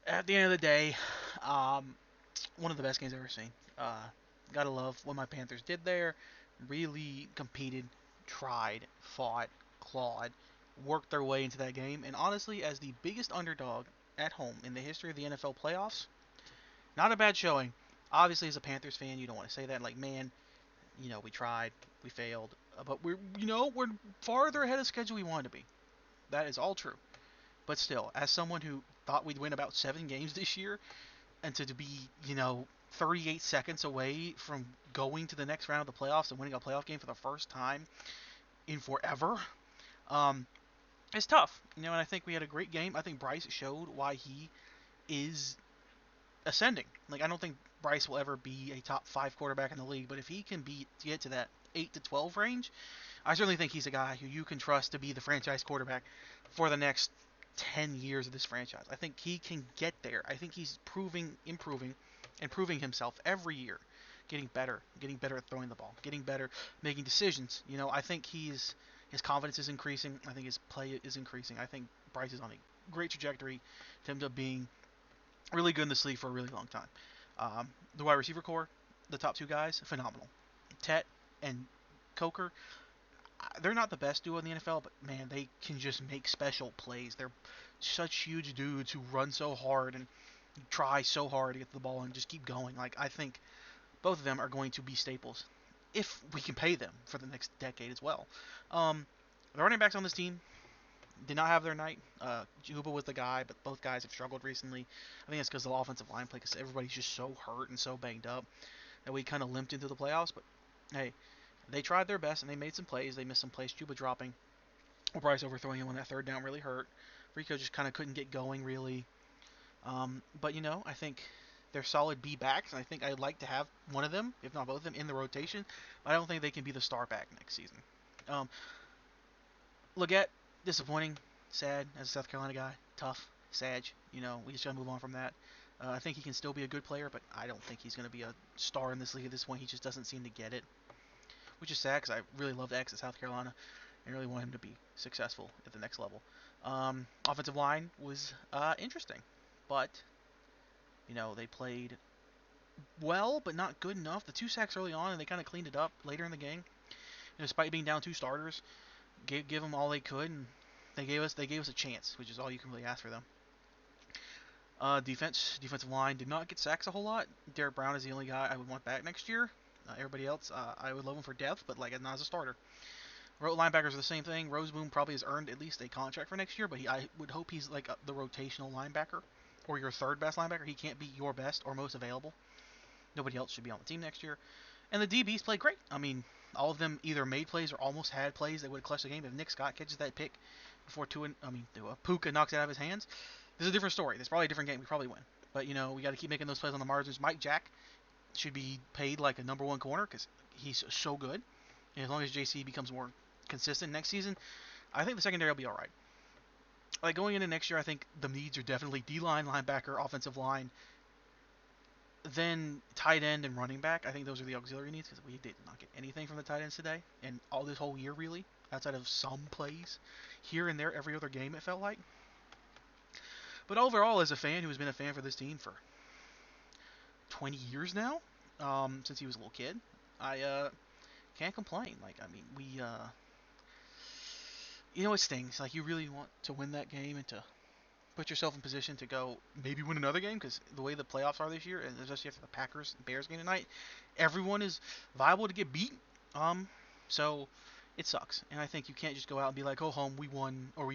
At the end of the day, um, one of the best games I've ever seen. Gotta love what my Panthers did there. Really competed, tried, fought, clawed, worked their way into that game. And honestly, as the biggest underdog at home in the history of the NFL playoffs, not a bad showing. Obviously, as a Panthers fan, you don't want to say that. Like, man, we tried, we failed, but we're farther ahead of schedule we wanted to be. That is all true. But still, as someone who thought we'd win about 7 games this year, and to be, 38 seconds away from going to the next round of the playoffs and winning a playoff game for the first time in forever, um, it's tough. And I think we had a great game. I think Bryce showed why he is ascending. Like, I don't think Bryce will ever be a top 5 quarterback in the league, but if he can get to that 8 to 12 range, I certainly think he's a guy who you can trust to be the franchise quarterback for the next 10 years of this franchise. I think he can get there. I think he's improving himself every year, getting better at throwing the ball, getting better making decisions. I think his confidence is increasing. I think his play is increasing. I think Bryce is on a great trajectory to end up being really good in this league for a really long time. The wide receiver core, the top two guys, phenomenal. Tet and Coker, they're not the best duo in the NFL, but man, they can just make special plays. They're such huge dudes who run so hard and try so hard to get to the ball and just keep going. Like, I think both of them are going to be staples if we can pay them for the next decade as well. Um, the running backs on this team did not have their night. Juba was the guy, but both guys have struggled recently. I think it's because of the offensive line play, because everybody's just so hurt and so banged up that we kind of limped into the playoffs. But hey, they tried their best and they made some plays. They missed some plays. Juba dropping, or Bryce overthrowing him on that third down really hurt. Rico just kind of couldn't get going really. But I think they're solid B backs, and I think I'd like to have one of them, if not both of them, in the rotation. But I don't think they can be the star back next season. Um, Leggett, disappointing, sad as a South Carolina guy, tough, Sag. We just gotta move on from that. I think he can still be a good player, but I don't think he's going to be a star in this league at this point. He just doesn't seem to get it, which is sad because I really loved X at South Carolina and really want him to be successful at the next level. Offensive line was interesting, but they played well, but not good enough. The 2 sacks early on, and they kind of cleaned it up later in the game. Despite being down 2 starters, give them all they could, and they gave us a chance, which is all you can really ask for them. Defensive line did not get sacks a whole lot. Derek Brown is the only guy I would want back next year. Everybody else, I would love him for depth, but like not as a starter. Linebackers are the same thing. Roseboom probably has earned at least a contract for next year, but I would hope he's like the rotational linebacker or your third best linebacker. He can't be your best or most available. Nobody else should be on the team next year. And the DBs played great. I mean, all of them either made plays or almost had plays that would have clutched the game. If Nick Scott catches that pick before Puka knocks it out of his hands, this is a different story. This is probably a different game. We probably win. But we got to keep making those plays on the margins. Mike Jack should be paid like a #1 corner because he's so good. And as long as JC becomes more consistent next season, I think the secondary will be all right. Like going into next year, I think the needs are definitely D line, linebacker, offensive line, then tight end and running back. I think those are the auxiliary needs because we did not get anything from the tight ends today, and all this whole year really, outside of some plays here and there every other game it felt like. But overall, as a fan who has been a fan for this team for 20 years now, since he was a little kid, I can't complain. Like I mean, it stings. Like you really want to win that game and to put yourself in position to go maybe win another game because the way the playoffs are this year, and especially after the Packers Bears game tonight, everyone is viable to get beat. Um, so it sucks, and I think you can't just go out and be like, "Oh, home, we won," or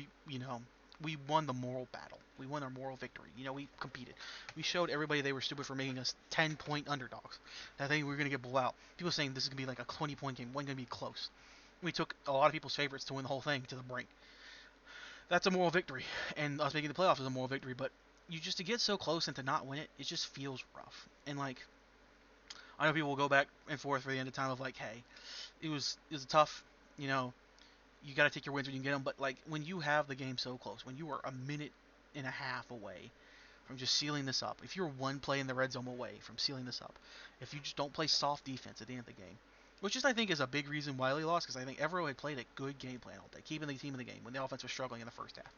we won the moral battle. We won our moral victory. We competed. We showed everybody they were stupid for making us 10-point underdogs. I think we were gonna get blown out. People saying this is gonna be like a 20-point game. Wasn't gonna be close. We took a lot of people's favorites to win the whole thing to the brink. That's a moral victory, and us making the playoffs is a moral victory. But you just to get so close and to not win it, it just feels rough. And like I know people will go back and forth for the end of time of like, hey, it was tough. You know, you got to take your wins when you get them. But like when you have the game so close, when you are a minute and a half away from just sealing this up, if you're one play in the red zone away from sealing this up, if you just don't play soft defense at the end of the game, which is I think is a big reason Wiley lost because I think Evero had played a good game plan all day, keeping the team in the game when the offense was struggling in the first half.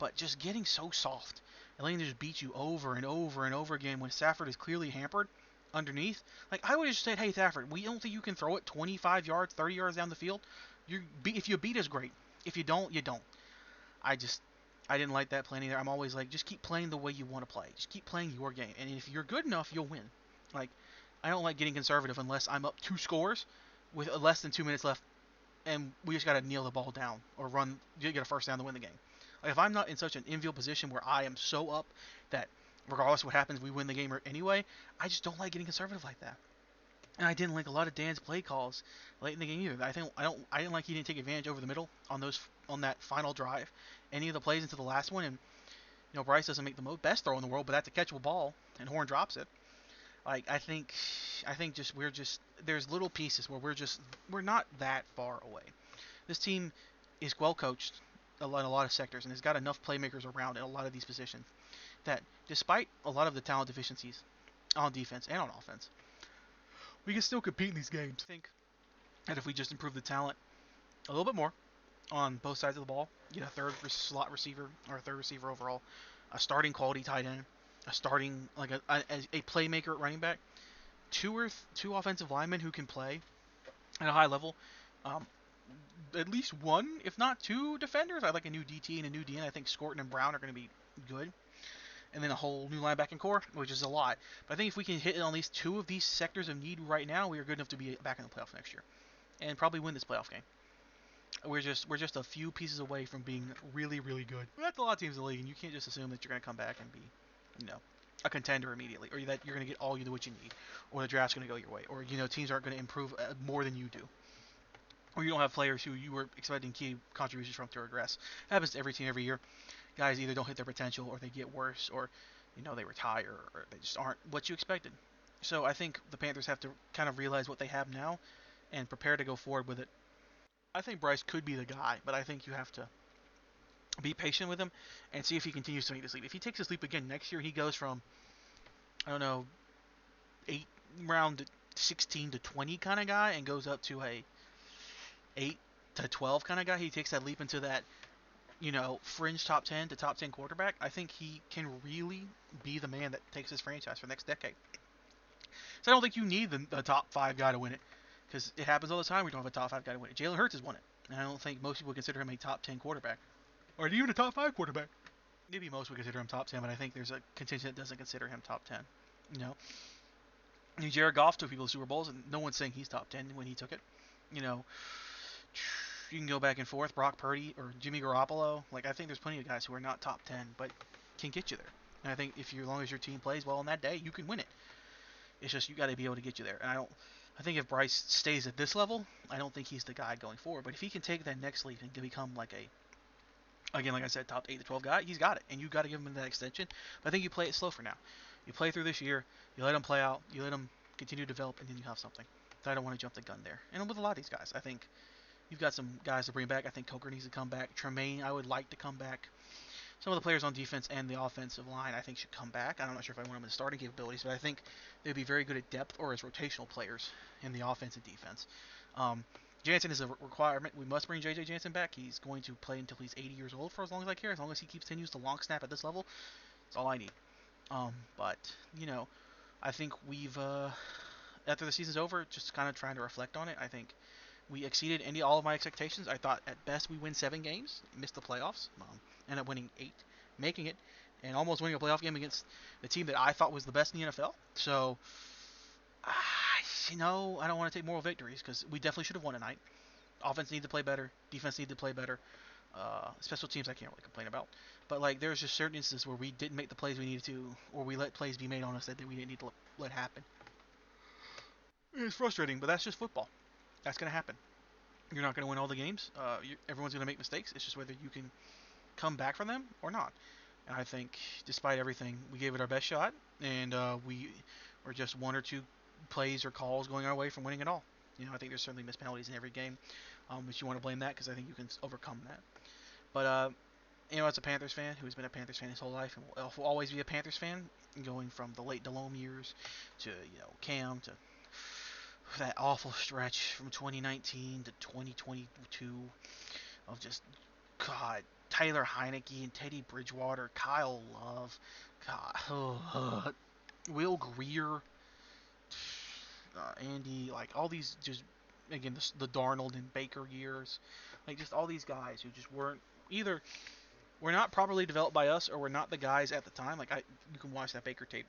but just getting so soft and letting them just beat you over and over and over again when Stafford is clearly hampered underneath. Like, I would have just said, hey, Stafford, we don't think you can throw it 25 yards, 30 yards down the field. If you beat us, great. If you don't, you don't. I just, I didn't like that plan either. I'm always like, just keep playing the way you want to play. Just keep playing your game. And if you're good enough, you'll win. Like, I don't like getting conservative unless I'm up 2 scores with less than 2 minutes left and we just got to kneel the ball down or get a first down to win the game. Like, if I'm not in such an enviable position where I am so up that regardless of what happens, we win the game anyway, I just don't like getting conservative like that. And I didn't like a lot of Dan's play calls late in the game either. I didn't like he didn't take advantage over the middle on that final drive, any of the plays into the last one. And Bryce doesn't make the best throw in the world, but that's a catchable ball, and Horn drops it. Like, I think just we're just there's little pieces where we're not that far away. This team is well coached in a lot of sectors and has got enough playmakers around in a lot of these positions that despite a lot of the talent deficiencies on defense and on offense, we can still compete in these games. I think that if we just improve the talent a little bit more on both sides of the ball, get a third slot receiver or a third receiver overall, a starting quality tight end, a starting like a playmaker at running back, two offensive linemen who can play at a high level, um, at least one, if not two defenders. I like a new DT and a new DN. I think Scorton and Brown are going to be good. And then a whole new linebacking core, which is a lot. But I think if we can hit at least two of these sectors of need right now, we are good enough to be back in the playoff next year. And probably win this playoff game. We're just a few pieces away from being really, really good. That's a lot of teams in the league, and you can't just assume that you're going to come back and be, a contender immediately, or that you're going to get all what you need, or the draft's going to go your way, or teams aren't going to improve more than you do, or you don't have players who you were expecting key contributions from to regress. It happens to every team every year. Guys either don't hit their potential, or they get worse, or they retire, or they just aren't what you expected. So I think the Panthers have to kind of realize what they have now and prepare to go forward with it. I think Bryce could be the guy, but I think you have to be patient with him and see if he continues to make this leap. If he takes this leap again next year, he goes from, I don't know, 8 round 16 to 20 kind of guy and goes up to a 8 to 12 kind of guy. He takes that leap into that, fringe top 10 to top 10 quarterback. I think he can really be the man that takes this franchise for the next decade. So I don't think you need the top 5 guy to win it, because it happens all the time. We don't have a top 5 guy to win it. Jalen Hurts has won it, and I don't think most people consider him a top 10 quarterback, or even a top 5 quarterback. Maybe most would consider him top 10, but I think there's a contingent that doesn't consider him top 10. You know, Jared Goff took people to Super Bowls, and no one's saying he's top 10 when he took it. You know, you can go back and forth. Brock Purdy or Jimmy Garoppolo. Like, I think there's plenty of guys who are not top 10, but can get you there. And I think as long as your team plays well on that day, you can win it. It's just you got to be able to get you there. And I think if Bryce stays at this level, I don't think he's the guy going forward. But if he can take that next leap and become like again, like I said, top 8 to 12 guy, he's got it. And you got to give him that extension. But I think you play it slow for now. You play through this year. You let him play out. You let him continue to develop, and then you have something. So I don't want to jump the gun there. And with a lot of these guys, I think you've got some guys to bring back. I think Coker needs to come back. Tremaine, I would like to come back. Some of the players on defense and the offensive line, I think, should come back. I'm not sure if I want them in starting capabilities, but I think they'd be very good at depth or as rotational players in the offense and defense. Jansen is a requirement. We must bring J.J. Jansen back. He's going to play until he's 80 years old for as long as I care. As long as he continues to long snap at this level, that's all I need. But, I think we've, after the season's over, just kind of trying to reflect on it, I think we exceeded all of my expectations. I thought at best we win 7 games, missed the playoffs, ended up winning 8, making it, and almost winning a playoff game against the team that I thought was the best in the NFL. So, I don't want to take moral victories because we definitely should have won tonight. Offense needs to play better. Defense needs to play better. Special teams I can't really complain about. But there's just certain instances where we didn't make the plays we needed to, or we let plays be made on us that we didn't need to let happen. It's frustrating, but that's just football. That's going to happen. You're not going to win all the games. Everyone's going to make mistakes. It's just whether you can come back from them or not. And I think, despite everything, we gave it our best shot, and we were just 1 or 2 plays or calls going our way from winning it all. I think there's certainly missed penalties in every game, but you want to blame that because I think you can overcome that. But as a Panthers fan who's been a Panthers fan his whole life and will always be a Panthers fan, going from the late Delhomme years to Cam to that awful stretch from 2019 to 2022 of just God Taylor Heineke and Teddy Bridgewater, Kyle Love, God, Will Greer, Andy, like all these just again the Darnold and Baker years, like just all these guys who just weren't either were not properly developed by us or were not the guys at the time. You can watch that Baker tape,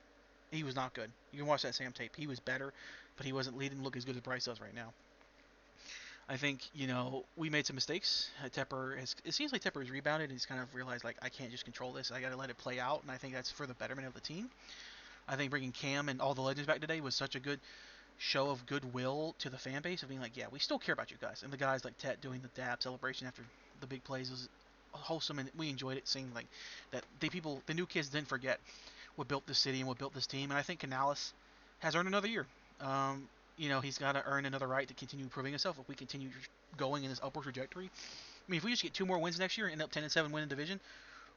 he was not good. You can watch that Sam tape, he was better, but he wasn't leading look as good as Bryce does right now. I think we made some mistakes. Tepper has it seems like Tepper has rebounded and he's kind of realized like I can't just control this. I got to let it play out, and I think that's for the betterment of the team. I think bringing Cam and all the legends back today was such a good show of goodwill to the fan base of being like, yeah, we still care about you guys. And the guys like Tet doing the dab celebration after the big plays was wholesome, and we enjoyed it. Seeing like that the new kids didn't forget what built this city and what built this team. And I think Canales has earned another year. Um, he's got to earn another right to continue proving himself. If we continue going in this upward trajectory, I mean, if we just get two more wins next year and end up 10-7 winning division,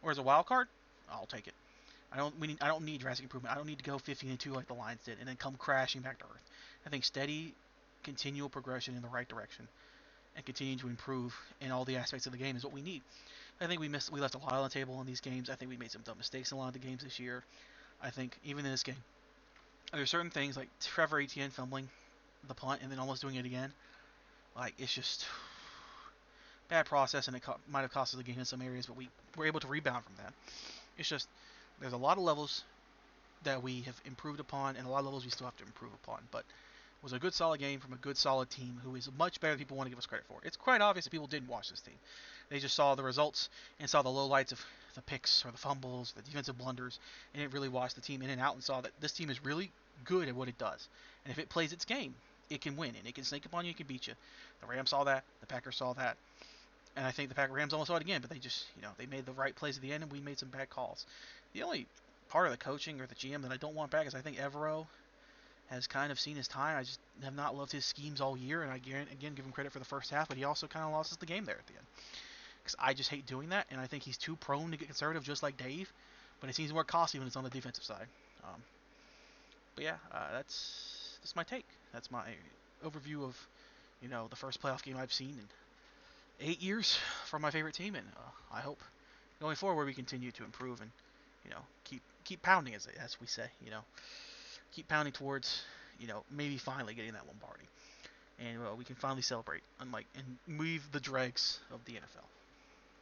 or as a wild card, I'll take it. I don't need drastic improvement. I don't need to go 15-2 like the Lions did and then come crashing back to earth. I think steady, continual progression in the right direction and continuing to improve in all the aspects of the game is what we need. I think we left a lot on the table in these games. I think we made some dumb mistakes in a lot of the games this year. I think even in this game, there's certain things like Trevor Etienne fumbling the punt and then almost doing it again. Like it's just bad process, and it might have cost us the game in some areas, but we were able to rebound from that. It's just there's a lot of levels that we have improved upon, and a lot of levels we still have to improve upon. But it was a good, solid game from a good, solid team who is much better than people want to give us credit for. It's quite obvious that people didn't watch this team. They just saw the results and saw the lowlights of the picks or the fumbles, the defensive blunders, and didn't really watch the team in and out and saw that this team is really good at what it does. And if it plays its game, it can win, and it can sneak up on you, it can beat you. The Rams saw that, the Packers saw that, and I think the Rams almost saw it again, but they just, they made the right plays at the end, and we made some bad calls. The only part of the coaching or the GM that I don't want back is I think Evero has kind of seen his time. I just have not loved his schemes all year, and I again give him credit for the first half, but he also kind of lost us the game there at the end. Because I just hate doing that, and I think he's too prone to get conservative, just like Dave. But it seems more costly when it's on the defensive side. But yeah, that's my take. That's my overview of the first playoff game I've seen in 8 years from my favorite team, and I hope going forward we continue to improve and keep pounding as we say, keep pounding towards maybe finally getting that Lombardi, and we can finally celebrate, unlike and leave the dregs of the NFL.